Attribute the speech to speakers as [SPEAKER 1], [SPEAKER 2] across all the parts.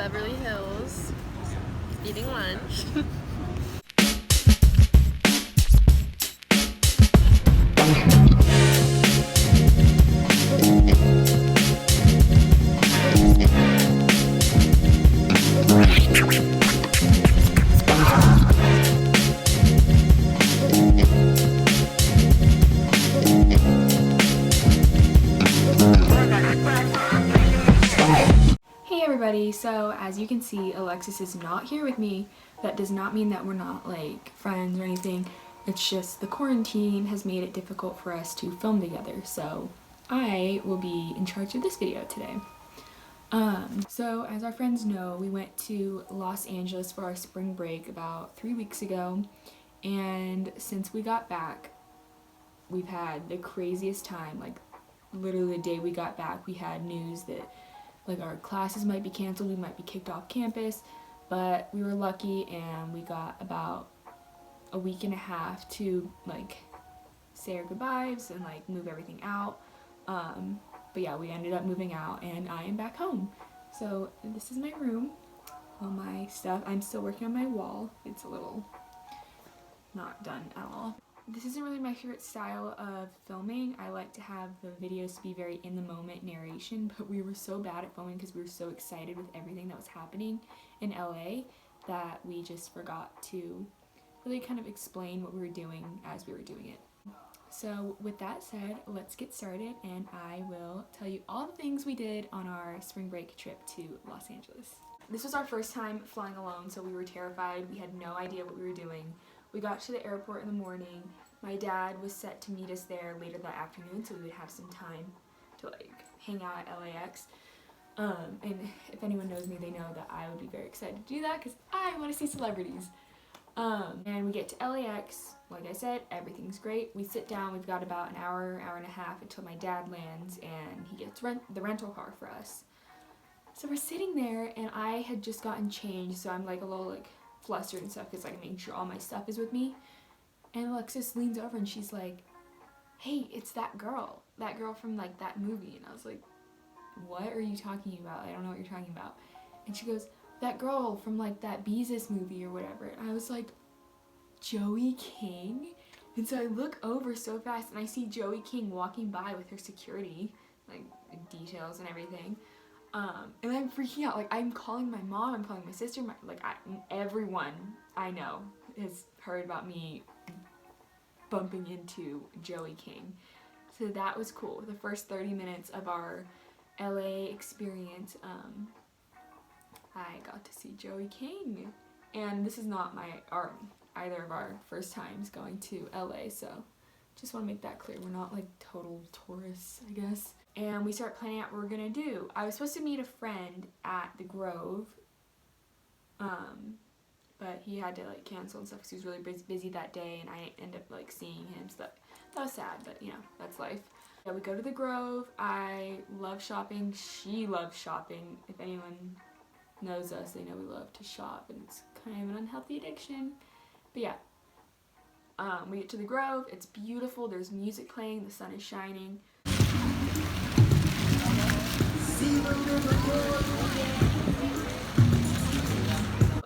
[SPEAKER 1] Beverly Hills, eating lunch.
[SPEAKER 2] Hey everybody, so as you can see, Alexis is not here with me. That does not mean that we're not like friends or anything. It's just the quarantine has made it difficult for us to film together, so I will be in charge of this video today. So as our friends know, we went to Los Angeles for our spring break about 3 weeks ago, and since we got back, we've had the craziest time. Like literally the day we got back, we had news that like our classes might be canceled, we might be kicked off campus, but we were lucky and we got about a week and a half to like say our goodbyes and like move everything out. But yeah, we ended up moving out and I am back home. So this is my room, all my stuff. I'm still working on my wall. It's a little not done at all. This isn't really my favorite style of filming. I like to have the videos to be very in the moment narration, but we were so bad at filming because we were so excited with everything that was happening in LA that we just forgot to really kind of explain what we were doing as we were doing it. So with that said, let's get started and I will tell you all the things we did on our spring break trip to Los Angeles. This was our first time flying alone, so we were terrified. We had no idea what we were doing. We got to the airport in the morning. My dad was set to meet us there later that afternoon so we would have some time to like hang out at LAX. And if anyone knows me, they know that I would be very excited to do that because I want to see celebrities. And we get to LAX, like I said, everything's great. We sit down, we've got about an hour, hour and a half until my dad lands and he gets the rental car for us. So we're sitting there and I had just gotten changed, so I'm like a little like flustered and stuff because like I make sure all my stuff is with me. And Alexis leans over and she's like, hey, it's that girl from like that movie. And I was like, what are you talking about? I don't know what you're talking about. And she goes, that girl from like that Beezus movie or whatever. And I was like, Joey King? And so I look over so fast and I see Joey King walking by with her security, like details and everything. And I'm freaking out. Like I'm calling my mom, I'm calling my sister, everyone I know has heard about me bumping into Joey King. So that was cool. The first 30 minutes of our LA experience, I got to see Joey King. And this is not either of our first times going to LA, so just want to make that clear. We're not like total tourists, I guess. And we start planning out what we're gonna do. I was supposed to meet a friend at the Grove, but he had to like cancel and stuff because he was really busy that day, and I ended up like seeing him, so that was sad, but you know, that's life. Yeah, we go to the Grove. I love shopping. She loves shopping. If anyone knows us, they know we love to shop, and it's kind of an unhealthy addiction. But yeah, we get to the Grove. It's beautiful. There's music playing. The sun is shining.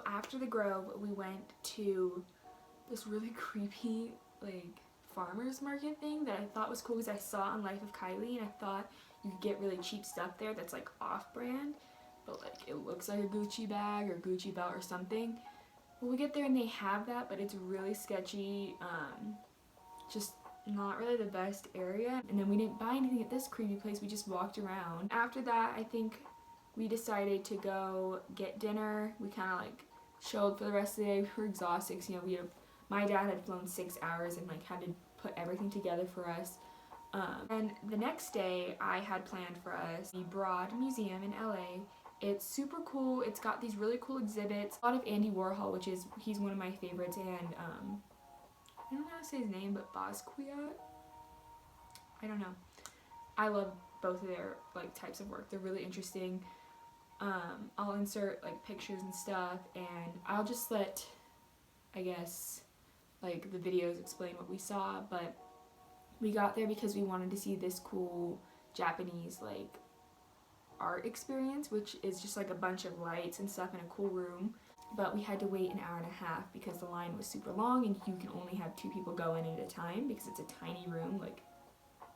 [SPEAKER 2] After the Grove, we went to this really creepy like farmer's market thing that I thought was cool because I saw on Life of Kylie and I thought you could get really cheap stuff there that's like off-brand, but like it looks like a Gucci bag or Gucci belt or something. Well, we get there and they have that, but it's really sketchy, just not really the best area. And then we didn't buy anything at this creepy place, we just walked around. After that, I think we decided to go get dinner. We kind of like chilled for the rest of the day. We were exhausted because, you know, my dad had flown 6 hours and like had to put everything together for us. And the next day I had planned for us the Broad Museum in LA. It's super cool. It's got these really cool exhibits. A lot of Andy Warhol, he's one of my favorites, and I don't know how to say his name, but Basquiat? I don't know. I love both of their like types of work. They're really interesting. I'll insert like pictures and stuff, and I'll just let, I guess, like the videos explain what we saw. But we got there because we wanted to see this cool Japanese like art experience, which is just like a bunch of lights and stuff in a cool room. But we had to wait an hour and a half because the line was super long and you can only have 2 people go in at a time because it's a tiny room, like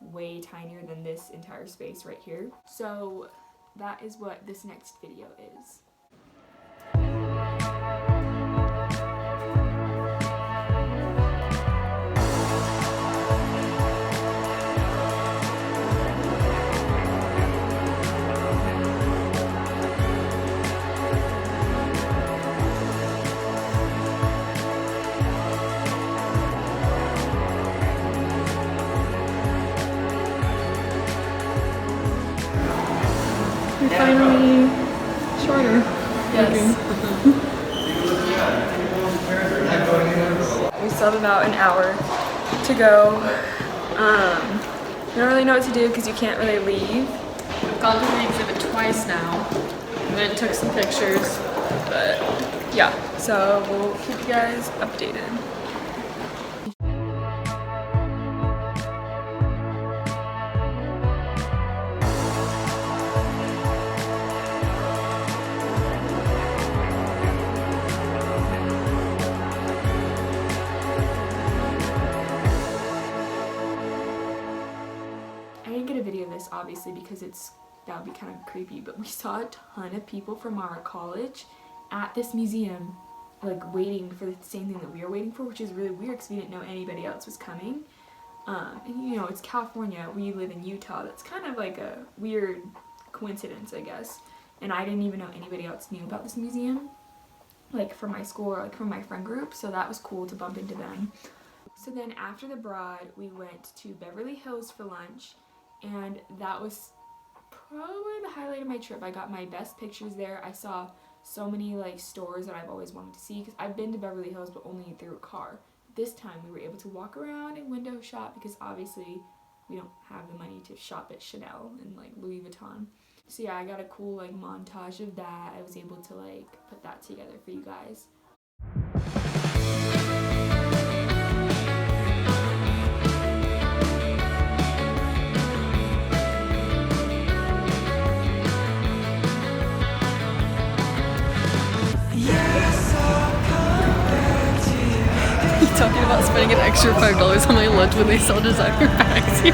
[SPEAKER 2] way tinier than this entire space right here. So that is what this next video is. You're finally shorter.
[SPEAKER 1] Yes.
[SPEAKER 2] We still have about an hour to go. We don't really know what to do because you can't really leave.
[SPEAKER 1] I've gone to the exhibit twice now, and then took some pictures, but
[SPEAKER 2] Yeah, so we'll keep you guys updated. I didn't get a video of this obviously because that would be kind of creepy, but we saw a ton of people from our college at this museum, like waiting for the same thing that we were waiting for, which is really weird because we didn't know anybody else was coming. And you know, it's California, we live in Utah. That's kind of like a weird coincidence, I guess. And I didn't even know anybody else knew about this museum, like from my school or like from my friend group, so that was cool to bump into them. So then after the Broad, we went to Beverly Hills for lunch, and that was probably the highlight of my trip. I got my best pictures there. I saw so many like stores that I've always wanted to see because I've been to Beverly Hills but only through a car. This time we were able to walk around and window shop because obviously we don't have the money to shop at Chanel and like Louis Vuitton. So yeah, I got a cool like montage of that. I was able to like put that together for you guys.
[SPEAKER 1] talking about spending an extra $5 on my lunch when they sell designer bags here.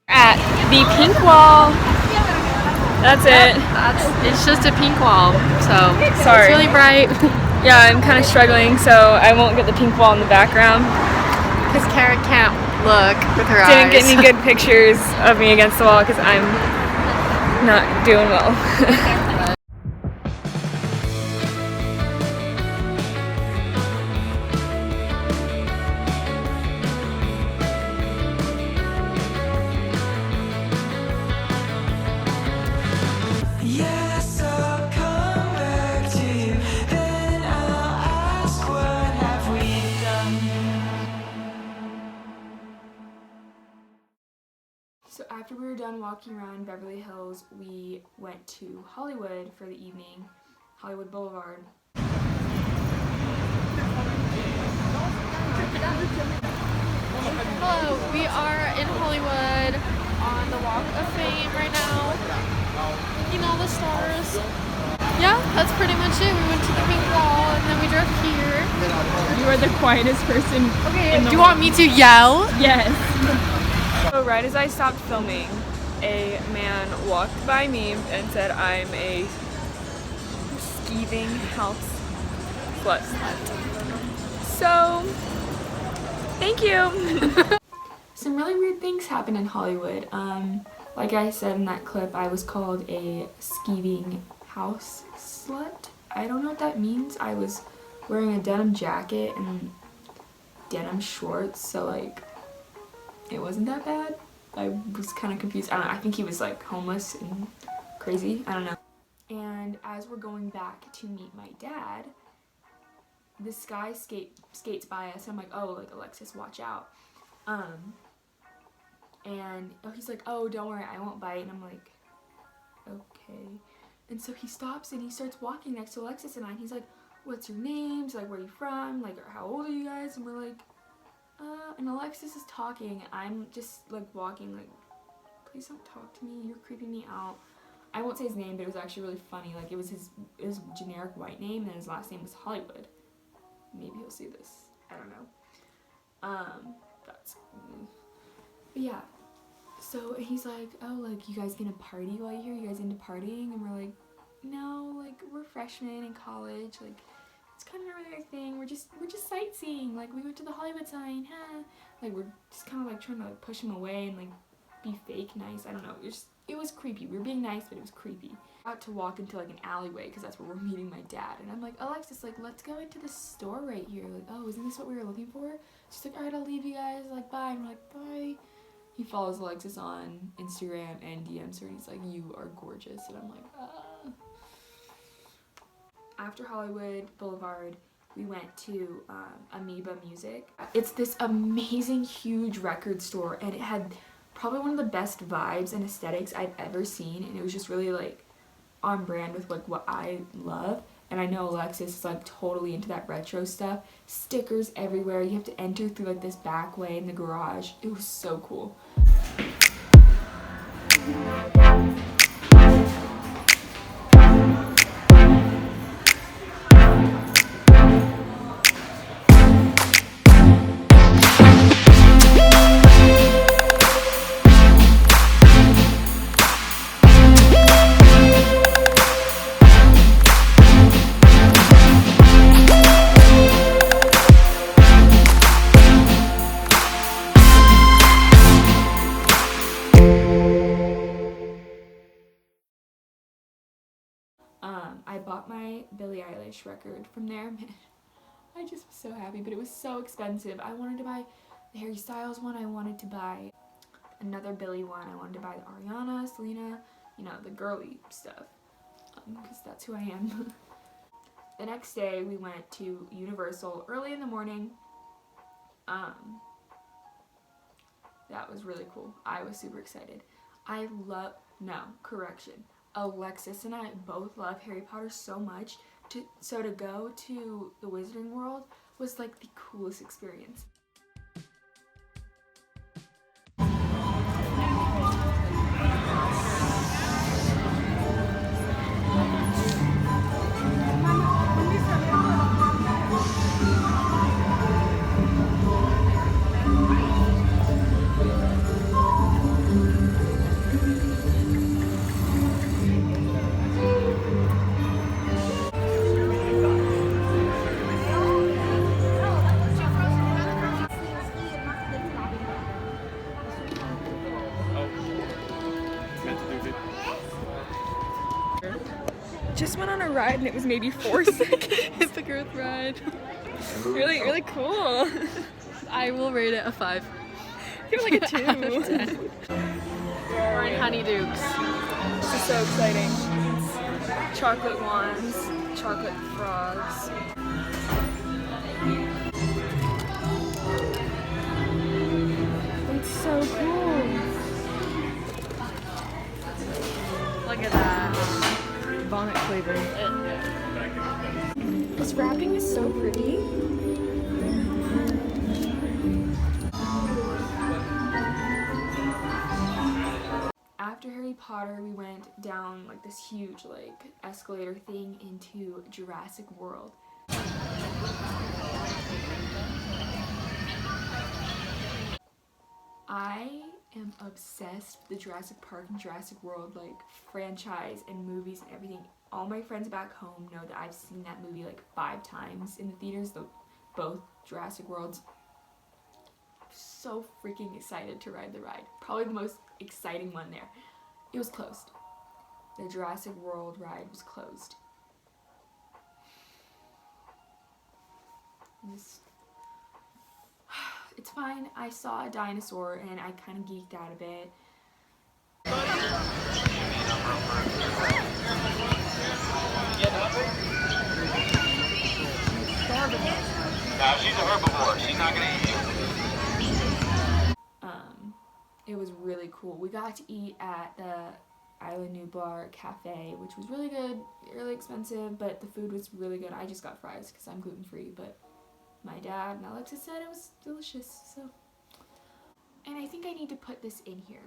[SPEAKER 2] At the pink wall. That's it.
[SPEAKER 1] It's just a pink wall, so
[SPEAKER 2] Sorry.
[SPEAKER 1] It's really bright.
[SPEAKER 2] Yeah, I'm kind of struggling, so I won't get the pink wall in the background.
[SPEAKER 1] Because Karen can't look with her eyes.
[SPEAKER 2] Didn't get any good pictures of me against the wall because I'm not doing well. So after we were done walking around Beverly Hills, we went to Hollywood for the evening, Hollywood Boulevard.
[SPEAKER 1] Hello, we are in Hollywood on the Walk of Fame right now. Looking all the stars. Yeah, that's pretty much it. We went to the pink wall and then we drove here.
[SPEAKER 2] You are the quietest person.
[SPEAKER 1] Okay, do you want me to yell?
[SPEAKER 2] Yes. So right as I stopped filming, a man walked by me and said I'm a skeeving house slut. So, thank you. Some really weird things happen in Hollywood. Like I said in that clip, I was called a skeeving house slut. I don't know what that means. I was wearing a denim jacket and denim shorts, so like it wasn't that bad. I was kind of confused. I don't know, I think he was like homeless and crazy. I don't know. And as we're going back to meet my dad, this guy skates by us. I'm like, oh, like Alexis, watch out. And he's like, oh, don't worry, I won't bite. And I'm like, okay. And so he stops and he starts walking next to Alexis and I. And he's like, what's your names? Like, where are you from? Like, how old are you guys? And we're like, and Alexis is talking. I'm just like walking, like, please don't talk to me. You're creeping me out. I won't say his name, but it was actually really funny. Like, it was his generic white name, and his last name was Hollywood. Maybe he'll see this. I don't know. But yeah. So he's like, oh, like, you guys gonna party while you're here? You guys into partying? And we're like, no, like, we're freshmen in college. Like, it's kind of a regular thing. We're just sightseeing. Like, we went to the Hollywood sign, huh? Like, we're just kind of like trying to like push him away and like be fake nice. I don't know. It was creepy. We were being nice, but it was creepy. Out to walk into like an alleyway because that's where we're meeting my dad. And I'm like, Alexis, like, let's go into the store right here. Like, oh, isn't this what we were looking for? She's like, all right, I'll leave you guys. Like, bye. And we're like, bye. He follows Alexis on Instagram and DMs her, and he's like, you are gorgeous. And I'm like, ah. After Hollywood Boulevard, we went to Amoeba Music. It's this amazing, huge record store, and it had probably one of the best vibes and aesthetics I've ever seen, and it was just really like on brand with like what I love. And I know Alexis is like totally into that retro stuff. Stickers everywhere. You have to enter through like this back way in the garage. It was so cool. I bought my Billie Eilish record from there. I just was so happy, but it was so expensive. I wanted to buy the Harry Styles one. I wanted to buy another Billie one. I wanted to buy the Ariana, Selena, you know, the girly stuff, because that's who I am. The next day, we went to Universal early in the morning. That was really cool. I was super excited. Alexis and I both love Harry Potter so much, so to go to the Wizarding World was like the coolest experience. Just went on a ride and it was maybe 4 seconds.
[SPEAKER 1] Hippogriff ride.
[SPEAKER 2] Really cool.
[SPEAKER 1] I will rate it a 5.
[SPEAKER 2] Give it like a 2.
[SPEAKER 1] Out of 10. We're in Honeydukes.
[SPEAKER 2] This is so exciting. Chocolate wands, chocolate frogs. It's so cool.
[SPEAKER 1] Look at that.
[SPEAKER 2] Bonnet flavor. This wrapping is so pretty. After Harry Potter, we went down like this huge like escalator thing into Jurassic World. I am obsessed with the Jurassic Park and Jurassic World like franchise and movies and everything. All my friends back home know that I've seen that movie like 5 times in the theaters, both Jurassic Worlds. I'm so freaking excited to ride the ride. Probably the most exciting one there. It was closed. The Jurassic World ride was closed. It's fine. I saw a dinosaur and I kind of geeked out a bit.
[SPEAKER 3] No, she's a herbivore. She's not gonna eat you.
[SPEAKER 2] It was really cool. We got to eat at the Isla Nublar Cafe, which was really good, really expensive, but the food was really good. I just got fries because I'm gluten-free, but my dad and Alexis said it was delicious, so. And I think I need to put this in here.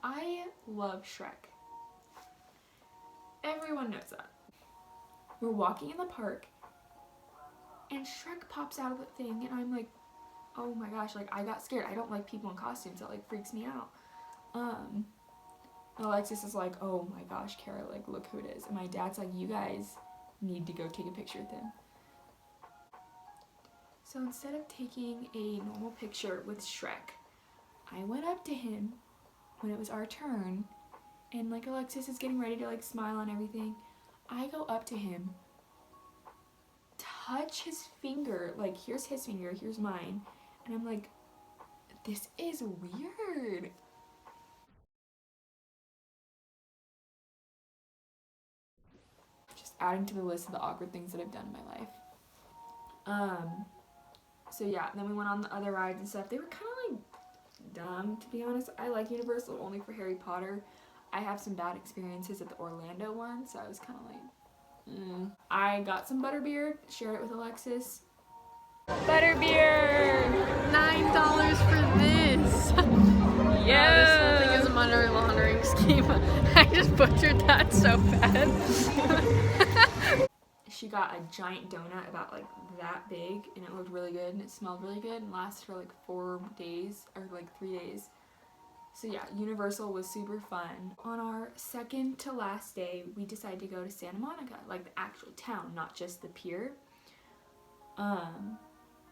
[SPEAKER 2] I love Shrek. Everyone knows that. We're walking in the park, and Shrek pops out of the thing, and I'm like, oh my gosh, like, I got scared. I don't like people in costumes. That, like, freaks me out. Alexis is like, oh my gosh, Kara, like, look who it is. And my dad's like, you guys need to go take a picture with him. So instead of taking a normal picture with Shrek, I went up to him when it was our turn, and, like, Alexis is getting ready to, like, smile and everything. I go up to him, touch his finger, like, here's his finger, here's mine, and I'm like, this is weird. Just adding to the list of the awkward things that I've done in my life. So yeah, then we went on the other rides and stuff. They were kind of like dumb, to be honest. I like Universal only for Harry Potter. I have some bad experiences at the Orlando one, so I was kind of like, I got some butterbeer, shared it with Alexis. Butterbeer!
[SPEAKER 1] $9 for this.
[SPEAKER 2] Yeah!
[SPEAKER 1] This whole thing is a money laundering scheme. I just butchered that so bad.
[SPEAKER 2] She got a giant donut about like that big, and it looked really good, and it smelled really good, and lasted for like 4 days, or like 3 days. So yeah, Universal was super fun. On our second to last day, we decided to go to Santa Monica, like the actual town, not just the pier.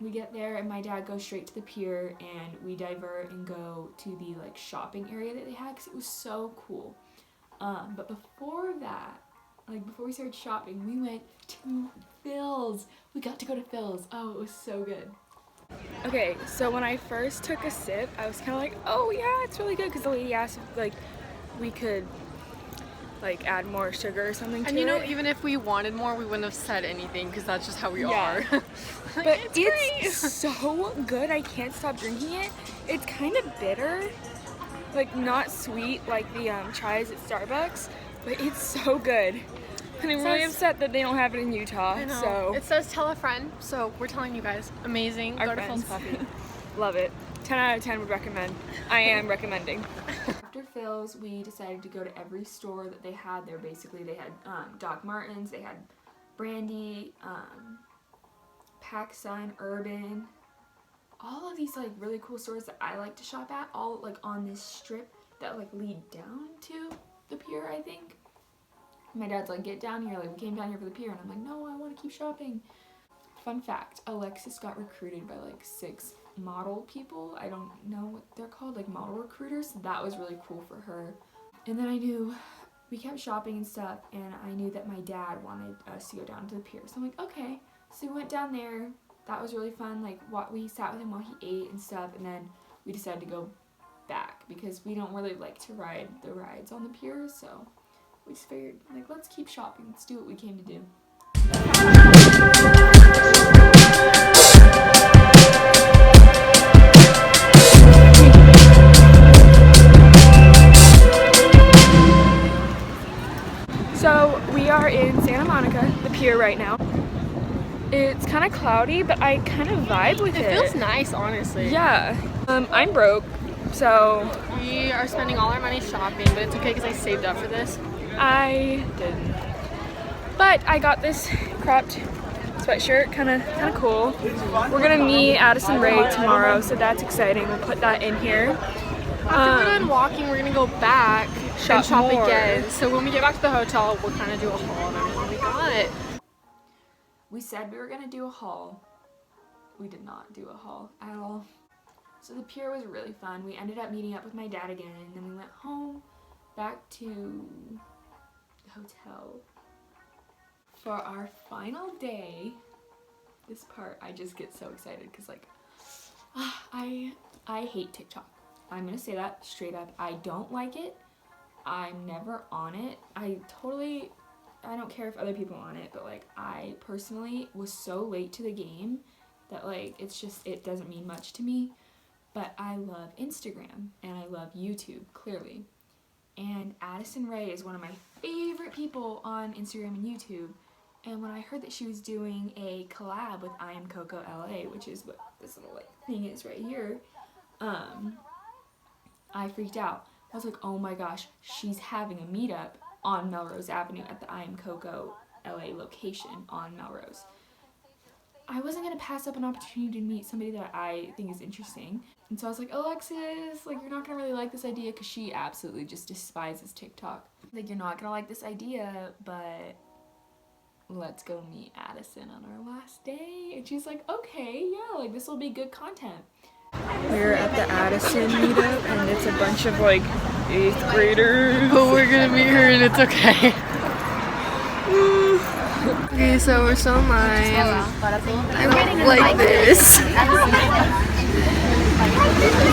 [SPEAKER 2] We get there and my dad goes straight to the pier, and we divert and go to the like shopping area that they had because it was so cool. But before that, like before we started shopping, we went to Phil's. We got to go to Phil's. Oh, it was so good. Okay, so when I first took a sip, I was kind of like, oh yeah, it's really good, because the lady asked if like we could like add more sugar or something to it.
[SPEAKER 1] And you know, even if we wanted more, we wouldn't have said anything because that's just how we are.
[SPEAKER 2] But it's so good. I can't stop drinking it. It's kind of bitter, like not sweet like the chais at Starbucks, but it's so good. And I'm really upset that they don't have it in Utah.
[SPEAKER 1] I know.
[SPEAKER 2] So
[SPEAKER 1] It says tell a friend, so we're telling you guys. Amazing.
[SPEAKER 2] Our
[SPEAKER 1] Go to
[SPEAKER 2] friends.
[SPEAKER 1] Phil's Coffee.
[SPEAKER 2] Love it. 10 out of 10 would recommend. I am recommending. After Phil's, we decided to go to every store that they had there. Basically, they had Doc Martens, they had Brandy, PacSun, Urban, all of these like really cool stores that I like to shop at, all like on this strip that like lead down to the pier, I think. My dad's like, get down here, like we came down here for the pier, and I'm like, no, I want to keep shopping. Fun fact, Alexis got recruited by like 6 model people. I don't know what they're called, like model recruiters. So that was really cool for her. And then we kept shopping and stuff, and I knew that my dad wanted us to go down to the pier. So I'm like, okay. So we went down there. That was really fun. Like we sat with him while he ate and stuff, and then we decided to go back because we don't really like to ride the rides on the pier. So we just figured, like, let's keep shopping. Let's do what we came to do. So we are in Santa Monica, the pier right now. It's kind of cloudy, but I kind of vibe with it.
[SPEAKER 1] It feels nice, honestly.
[SPEAKER 2] Yeah. I'm broke, so
[SPEAKER 1] We are spending all our money shopping, but it's okay because I saved up for this.
[SPEAKER 2] I didn't. But I got this cropped sweatshirt, kind of cool. We're gonna meet Addison Ray tomorrow, so that's exciting. We'll put that in here.
[SPEAKER 1] After we're done walking, we're gonna go back and shop
[SPEAKER 2] more.
[SPEAKER 1] again. So when we get back to the hotel, we'll kind of do a haul on everything we got.
[SPEAKER 2] We said we were gonna do a haul. We did not do a haul at all. So the pier was really fun. We ended up meeting up with my dad again, and then we went home, back to the hotel for our final day. This part, I just get so excited because like, I hate TikTok. I'm gonna say that straight up. I don't like it. I'm never on it. I don't care if other people are on it, but like I personally was so late to the game that like it doesn't mean much to me. But I love Instagram and I love YouTube, clearly. And Addison Rae is one of my favorite people on Instagram and YouTube. And when I heard that she was doing a collab with I Am Coco LA, which is what this little like thing is right here, I freaked out. I was like, oh my gosh, she's having a meetup on Melrose Avenue at the I Am Coco LA location on Melrose. I wasn't gonna pass up an opportunity to meet somebody that I think is interesting. And so I was like, Alexis, like, you're not gonna really like this idea, because she absolutely just despises TikTok. Like, you're not gonna like this idea, but let's go meet Addison on our last day. And she's like, okay, yeah, like, this will be good content.
[SPEAKER 4] We're at the Addison meetup, and it's a bunch of like 8th graders.
[SPEAKER 1] But we're gonna meet her and it's okay. Okay, so we're still in line. I don't like this. I'm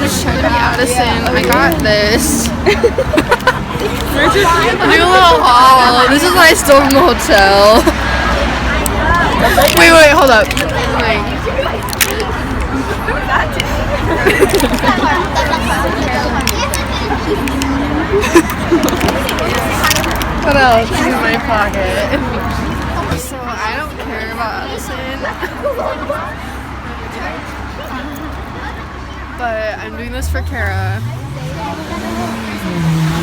[SPEAKER 1] just trying to be Addison. I got this. Do a little haul. This is what I stole from the hotel. Wait, hold up. What else is in my pocket? So I don't care about Addison, but I'm doing this for Kara.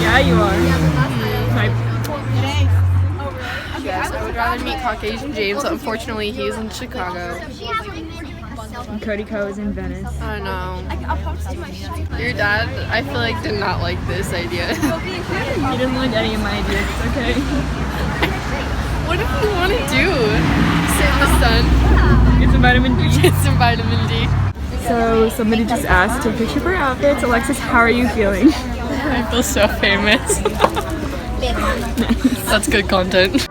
[SPEAKER 4] Yeah, you are.
[SPEAKER 1] Yes, I would rather meet Caucasian James, but unfortunately he's in Chicago.
[SPEAKER 4] And Cody Co is in Venice.
[SPEAKER 1] I know. Your dad, I feel like, did not like this idea.
[SPEAKER 4] He didn't like any of my ideas. It's okay.
[SPEAKER 1] What if you want to do? Sit in the sun.
[SPEAKER 4] Get some vitamin D.
[SPEAKER 1] Get some vitamin D.
[SPEAKER 4] So somebody just asked to take a picture of our outfits. Alexis, how are you feeling?
[SPEAKER 1] I feel so famous. That's good content.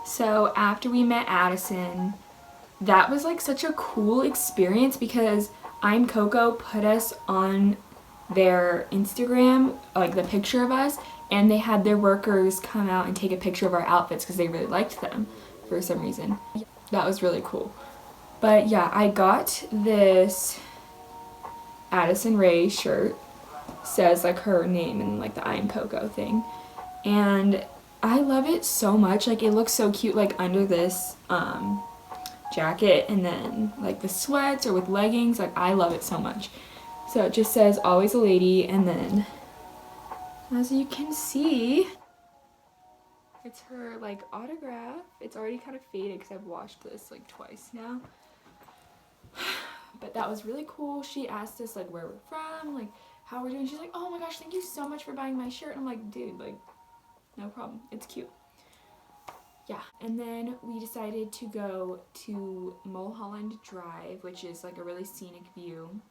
[SPEAKER 2] So after we met Addison, that was like such a cool experience, because I'm Coco put us on their Instagram, like the picture of us, and they had their workers come out and take a picture of our outfits because they really liked them for some reason. That was really cool. But yeah, I got this Addison Rae shirt, says like her name and like the I Am Coco thing, and I love it so much. Like, it looks so cute like under this jacket, and then like the sweats or with leggings. Like, I love it so much. So it just says always a lady, and then as you can see, it's her like autograph. It's already kind of faded because I've washed this like twice now. But that was really cool. She asked us like where we're from, like how we're doing. She's like, oh my gosh, thank you so much for buying my shirt. And I'm like, dude, like, no problem. It's cute. Yeah. And then we decided to go to Mulholland Drive, which is like a really scenic view.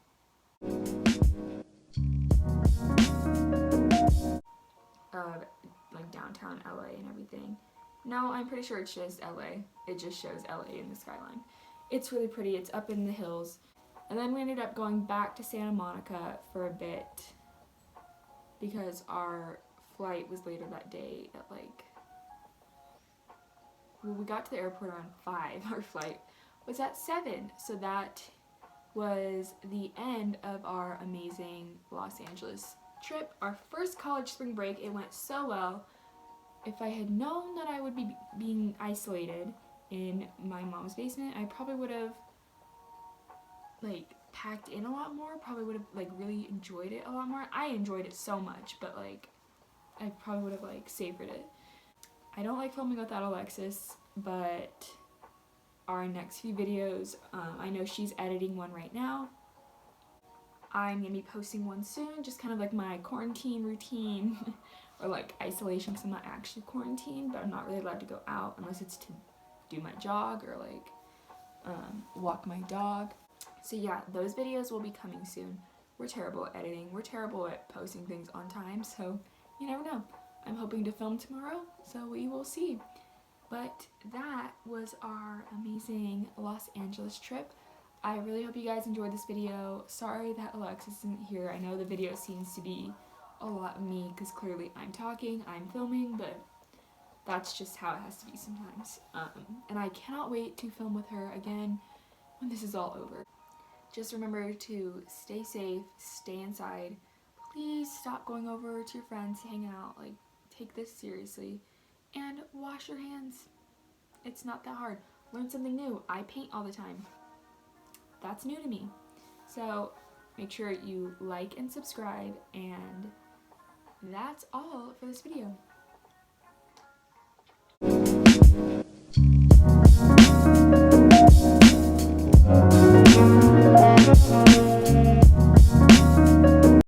[SPEAKER 2] Of like downtown LA and everything. No, I'm pretty sure it's just LA. It just shows LA in the skyline. It's really pretty. It's up in the hills. And then we ended up going back to Santa Monica for a bit because our flight was later that day at like, well, we got to the airport around 5. Our flight was at 7. So that was the end of our amazing Los Angeles trip. Our first college spring break. It went so well. If I had known that I would be being isolated in my mom's basement, I probably would have like packed in a lot more, probably would have like really enjoyed it a lot more. I enjoyed it so much, but like I probably would have like savored it. I don't like filming without Alexis, but our next few videos, I know she's editing one right now. I'm gonna be posting one soon, just kind of like my quarantine routine or like isolation, because I'm not actually quarantined, but I'm not really allowed to go out unless it's to do my jog or like walk my dog. So yeah, those videos will be coming soon. We're terrible at editing. We're terrible at posting things on time, so you never know. I'm hoping to film tomorrow, so we will see. But that was our amazing Los Angeles trip. I really hope you guys enjoyed this video. Sorry that Alexis isn't here. I know the video seems to be a lot of me because clearly I'm talking, I'm filming, but that's just how it has to be sometimes. And I cannot wait to film with her again when this is all over. Just remember to stay safe, stay inside. Please stop going over to your friends, hang out, like take this seriously, and wash your hands. It's not that hard. Learn something new. I paint all the time. That's new to me. So make sure you like and subscribe, and that's all for this video.